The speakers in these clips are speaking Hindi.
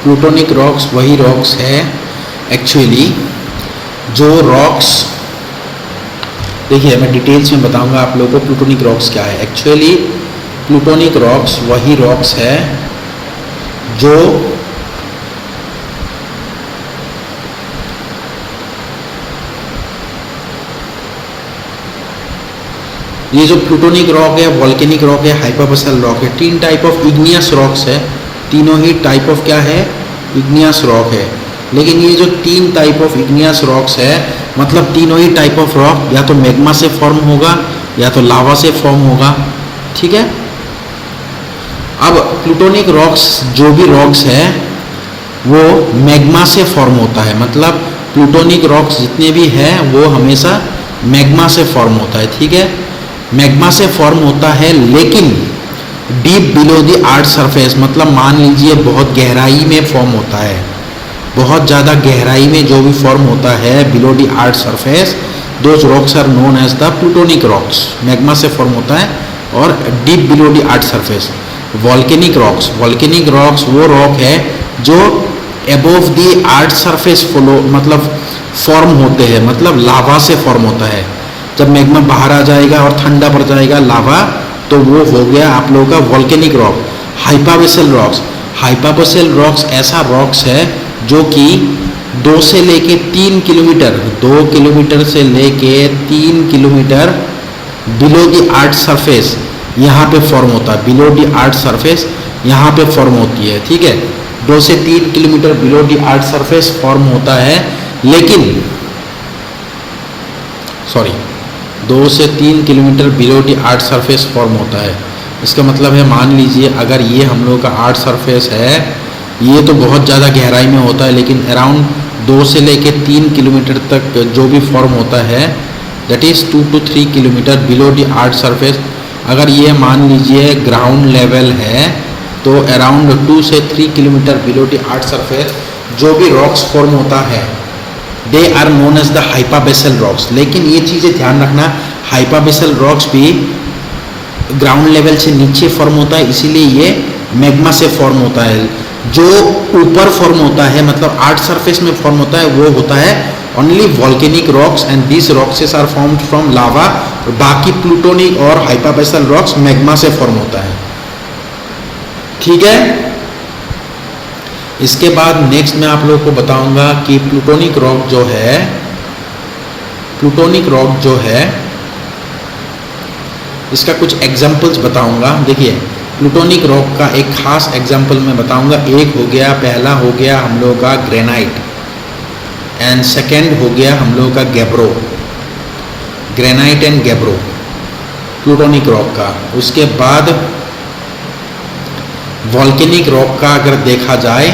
प्लूटोनिक रॉक्स वही रॉक्स है एक्चुअली जो रॉक्स, देखिए मैं डिटेल्स में बताऊंगा आप लोगों को प्लूटोनिक रॉक्स क्या है। एक्चुअली प्लूटोनिक रॉक्स वही रॉक्स है जो ये जो प्लूटोनिक रॉक है, वॉल्केनिक रॉक है, हाइपाबेसल रॉक है, 3 टाइप ऑफ इग्नियस रॉक्स है। तीनों ही टाइप ऑफ क्या है, इग्नियस रॉक है। लेकिन ये जो 3 टाइप ऑफ इग्नियस रॉक्स है, मतलब तीनों ही टाइप ऑफ रॉक या तो मैग्मा से फॉर्म होगा या तो लावा से फॉर्म होगा, ठीक है। अब प्लूटोनिक रॉक्स जो भी रॉक्स है वो मैग्मा से फॉर्म होता है, मतलब प्लूटोनिक रॉक्स जितने भी हैं वो हमेशा मैग्मा से फॉर्म होता है, ठीक है। मैग्मा से फॉर्म होता है लेकिन deep below the earth surface, मतलब मान लीजिए बहुत गहराई में फॉर्म होता है, बहुत ज़्यादा गहराई में जो भी फॉर्म होता है below the earth surface, those rocks are known as the plutonic rocks. Magma से फॉर्म होता है और deep below the earth surface. Volcanic rocks वो रॉक है जो अबोव द अर्थ सरफेस मतलब फॉर्म होते हैं, मतलब लावा से फॉर्म होता है। जब मैग्मा बाहर आ जाएगा और ठंडा पड़ जाएगा लावा, तो वो हो गया आप लोगों का वॉल्केनिक रॉक। हाइपाबेसल रॉक्स ऐसा रॉक्स है जो कि 2 से लेके 3 किलोमीटर, 2 किलोमीटर से लेके 3 kilometre below the earth surface यहाँ पे फॉर्म होता है। बिलो द अर्थ सरफेस यहाँ पे फॉर्म होती है, ठीक है। 2 से 3 kilometre below the earth surface form होता है, लेकिन 2 से 3 kilometre below the earth surface form होता है। इसका मतलब है मान लीजिए अगर ये हम लोग का अर्थ सरफेस है, ये तो बहुत ज़्यादा गहराई में होता है, लेकिन अराउंड 2 से लेके 3 किलोमीटर तक जो भी फॉर्म होता है that is 2 to 3 kilometre below the earth surface. अगर ये मान लीजिए ग्राउंड लेवल है तो अराउंड 2 से 3 kilometre below the earth surface जो भी रॉक्स फॉर्म होता है they are known as the hypabyssal rocks. लेकिन ये चीज़ें ध्यान रखना, हाइपाबेसल रॉक्स भी ग्राउंड लेवल से नीचे फॉर्म होता है, इसीलिए ये मैग्मा से फॉर्म होता है। जो ऊपर फॉर्म होता है मतलब अर्थ सरफेस में फॉर्म होता है वो होता है only volcanic rocks and this rocks are formed from lava. बाकी प्लूटोनिक और हाइपाबेसल रॉक्स मैग्मा से फॉर्म होता है, ठीक है। इसके बाद नेक्स्ट मैं आप लोगों को बताऊंगा कि प्लूटोनिक रॉक जो है इसका कुछ एग्जांपल्स बताऊंगा। देखिए प्लूटोनिक रॉक का एक खास एग्जांपल मैं बताऊंगा। एक हो गया, पहला हो गया हम लोगों का ग्रेनाइट एंड सेकेंड हो गया हम लोगों का gabbro. Granite and gabbro plutonic rock का। उसके बाद वॉल्केनिक रॉक का अगर देखा जाए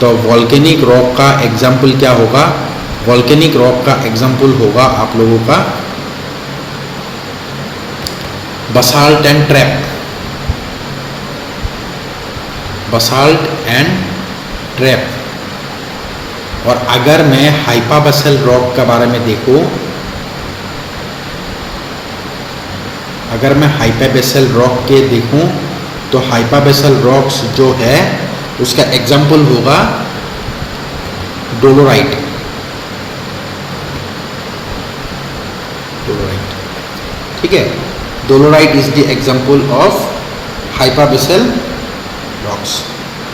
तो वॉल्केनिक रॉक का एग्जाम्पल क्या होगा, वॉल्केनिक रॉक का एग्जाम्पल होगा आप लोगों का basalt and trap. Basalt and trap. और अगर मैं हाइपाबेसल रॉक के बारे में देखूं, अगर मैं हाइपाबेसल रॉक के देखूं तो हाइपाबेसल रॉक्स जो है उसका एग्जाम्पल होगा डोलोराइट। ठीक है, dolerite is the example of hypabyssal rocks.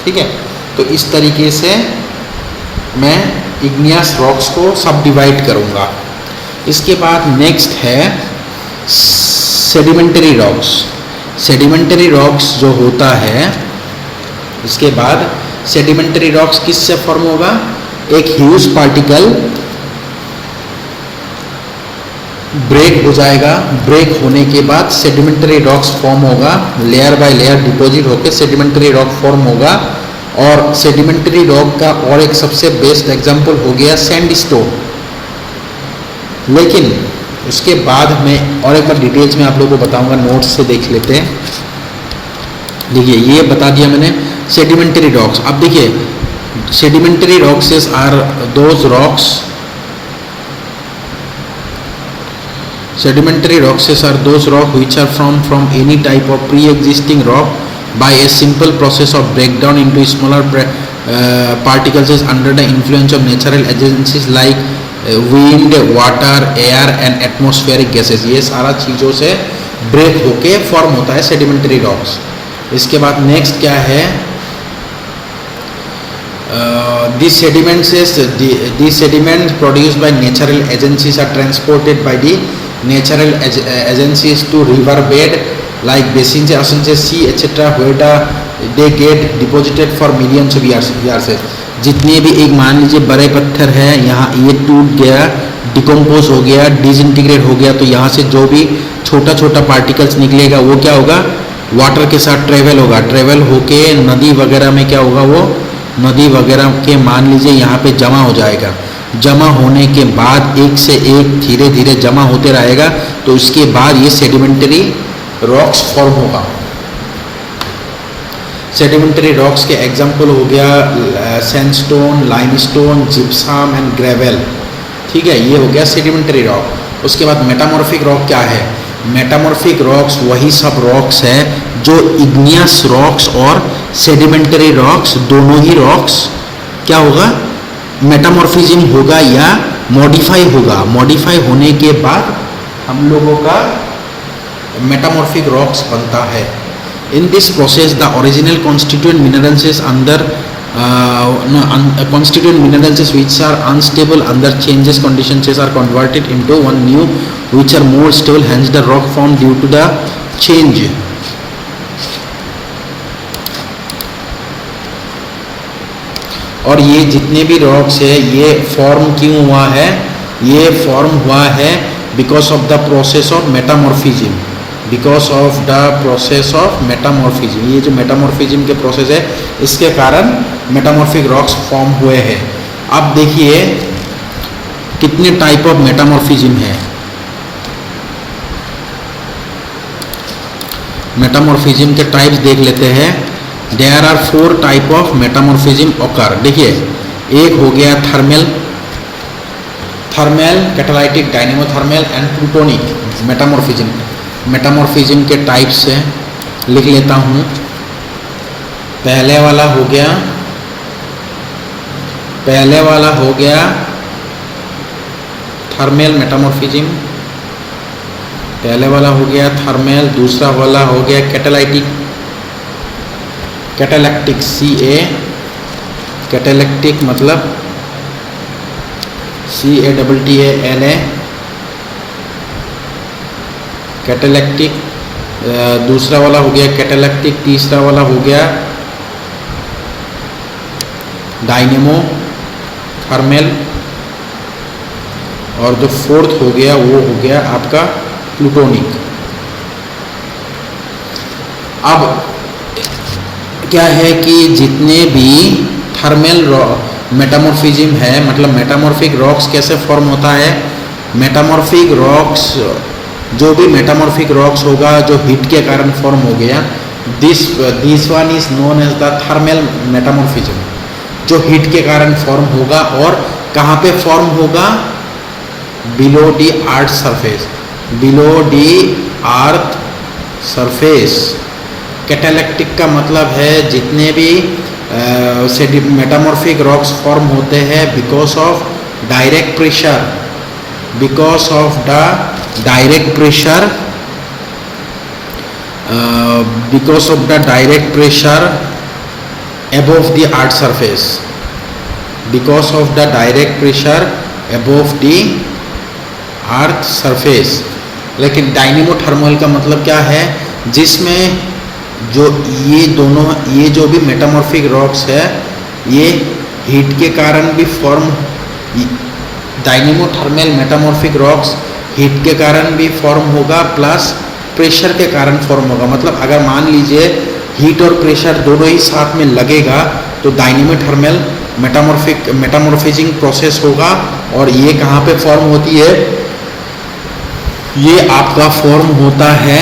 ठीक है, तो इस तरीके से मैं इग्नियस रॉक्स को सब डिवाइड करूंगा। इसके बाद नेक्स्ट है सेडिमेंटरी रॉक्स। सेडिमेंटरी रॉक्स जो होता है, इसके बाद सेडिमेंटरी रॉक्स किससे फॉर्म होगा, एक ह्यूज पार्टिकल ब्रेक हो जाएगा, ब्रेक होने के बाद सेडिमेंटरी रॉक्स फॉर्म होगा, लेयर बाय लेयर डिपॉजिट होकर सेडिमेंटरी रॉक फॉर्म होगा। और सेडिमेंटरी रॉक का और एक सबसे बेस्ट एग्जांपल हो गया सैंडस्टोन। लेकिन उसके बाद मैं और एक बार डिटेल्स में आप लोगों को बताऊंगा, नोट्स से देख लेते हैं। देखिए ये बता दिया मैंने सेडिमेंटरी रॉक्स। अब देखिए sedimentary rocks are those rocks, sedimentary rocks are those rocks which are formed from any type of pre-existing rock by a simple process of breakdown into smaller particles is under the influence of natural agencies like wind, water, air and atmospheric gases. ये सारा चीज़ों से ब्रेक होके फॉर्म होता है सेडिमेंट्री रॉक्स. इसके बाद नेक्स्ट क्या है, these sediments produced by natural agencies are transported by the natural agencies to river bed like basins, oceans, sea etc. where they get deposited for millions of years. जितने भी एक मान लीजिए बड़े पत्थर है, यहाँ ये टूट गया, डिकम्पोज हो गया, डिसइंटीग्रेट हो गया, तो यहाँ से जो भी छोटा छोटा पार्टिकल्स निकलेगा वो क्या होगा, वाटर के साथ ट्रेवल होगा, ट्रेवल होके नदी वगैरह में क्या होगा, वो नदी वगैरह के मान लीजिए यहाँ पे जमा हो जाएगा. जमा होने के बाद एक से एक धीरे धीरे जमा होते रहेगा, तो उसके बाद ये सेडिमेंट्री रॉक्स फॉर्म होगा. सेडिमेंट्री रॉक्स के एग्जाम्पल हो गया sandstone, limestone, gypsum and gravel. ठीक है, ये हो गया सेडिमेंट्री रॉक. उसके बाद मेटामॉर्फिक रॉक क्या है, मेटामॉर्फिक रॉक्स वही सब रॉक्स है जो इग्नियस रॉक्स और सेडिमेंट्री रॉक्स दोनों ही रॉक्स क्या होगा, मेटामॉर्फिज्म होगा या मॉडिफाई होगा. मॉडिफाई होने के बाद हम लोगों का मेटामॉर्फिक रॉक्स बनता है. In this process the original constituent minerals अंदर constituent minerals which are unstable under changes conditions are converted into one new which are more stable, hence the rock formed due to the change. और ये जितने भी रॉक्स है ये फॉर्म क्यों हुआ है, ये फॉर्म हुआ है because of the process of metamorphism, because of the process of metamorphism. ये जो मेटामॉर्फिज्म के प्रोसेस है इसके कारण मेटामॉर्फिक रॉक्स फॉर्म हुए हैं. अब देखिए कितने टाइप ऑफ मेटामॉर्फिज्म है. मेटामॉर्फिज्म के टाइप्स देख लेते हैं. There are 4 type of metamorphism occur. देखिए एक हो गया thermal, catalytic, dynamothermal and plutonic metamorphism. Metamorphism के टाइप्स से लिख लेता हूँ. पहले वाला हो गया थर्मल मेटामॉर्फिज्म, पहले वाला हो गया थर्मल. दूसरा वाला हो गया कैटालाइटिक, कैटालैक्टिक मतलब CATTALA, कैटालैक्टिक. दूसरा वाला हो गया कैटालैक्टिक. तीसरा वाला हो गया डायनेमो थर्मल और जो फोर्थ हो गया वो हो गया आपका प्लूटोनिक. अब क्या है कि जितने भी थर्मल मेटामॉर्फिज्म है, मतलब मेटामॉर्फिक रॉक्स कैसे फॉर्म होता है, मेटामॉर्फिक रॉक्स जो भी मेटामॉर्फिक रॉक्स होगा जो हीट के कारण फॉर्म हो गया, this one is known as the thermal metamorphism, जो हीट के कारण फॉर्म होगा. और कहाँ पे फॉर्म होगा, below the earth surface, below the earth surface. Cataclastic का मतलब है जितने भी मेटामॉर्फिक रॉक्स फॉर्म होते हैं because of direct pressure, because of the direct pressure, because of the direct pressure above the earth surface, because of the direct pressure above the earth surface. लेकिन डायनेमो थर्मल का मतलब क्या है, जिसमें जो ये दोनों, ये जो भी मेटामॉर्फिक रॉक्स है ये हीट के कारण भी form, dynamo thermal metamorphic rocks heat के कारण भी फॉर्म होगा प्लस प्रेशर के कारण फॉर्म होगा. मतलब अगर मान लीजिए हीट और प्रेशर दोनों ही साथ में लगेगा तो डायनेमो थर्मल मेटामॉर्फिजिंग प्रोसेस होगा. और ये कहाँ पे फॉर्म होती है, ये आपका फॉर्म होता है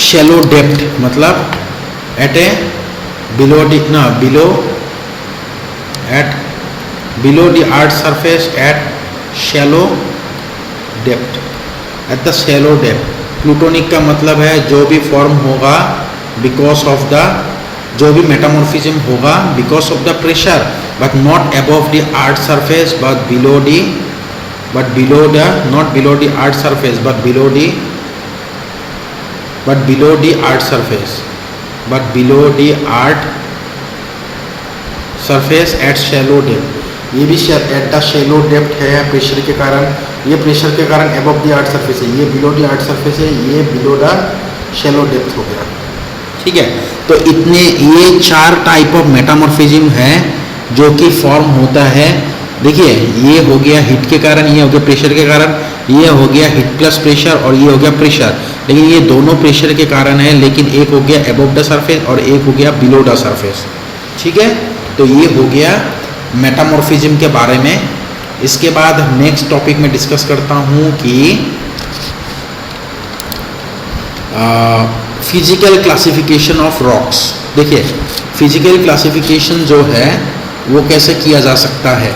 शैलो डेप्थ, मतलब at a below the earth surface at shallow depth, at the shallow depth. Plutonic का मतलब है जो भी फॉर्म होगा बिकॉज ऑफ द जो भी मेटामॉर्फिज्म होगा because of the pressure, but not above the earth surface but below the not below the earth surface but below the earth surface at shallow depth. ये भी एट द शैलो डेप्थ है प्रेशर के कारण, ये प्रेशर के कारण अबव द अर्थ सरफेस है, ये बिलो द अर्थ सरफेस है, ये बिलो द शैलो डेप्थ हो गया। ठीक है, तो इतने ये 4 टाइप ऑफ मेटामॉर्फिज्म है जो कि फॉर्म होता है। देखिए ये हो गया हीट के कारण, ये हो गया प्रेशर के कारण, ये हो गया हीट प्लस प्रेशर और ये हो गया प्रेशर, लेकिन ये दोनों प्रेशर के कारण है, लेकिन एक हो गया अबव द सरफेस और एक हो गया बिलो द सरफेस। ठीक है, तो ये हो गया मेटामॉर्फिज्म के बारे में। इसके बाद नेक्स्ट टॉपिक में डिस्कस करता हूँ कि फिजिकल क्लासिफिकेशन ऑफ रॉक्स। देखिए फिजिकल क्लासिफिकेशन जो है वो कैसे किया जा सकता है।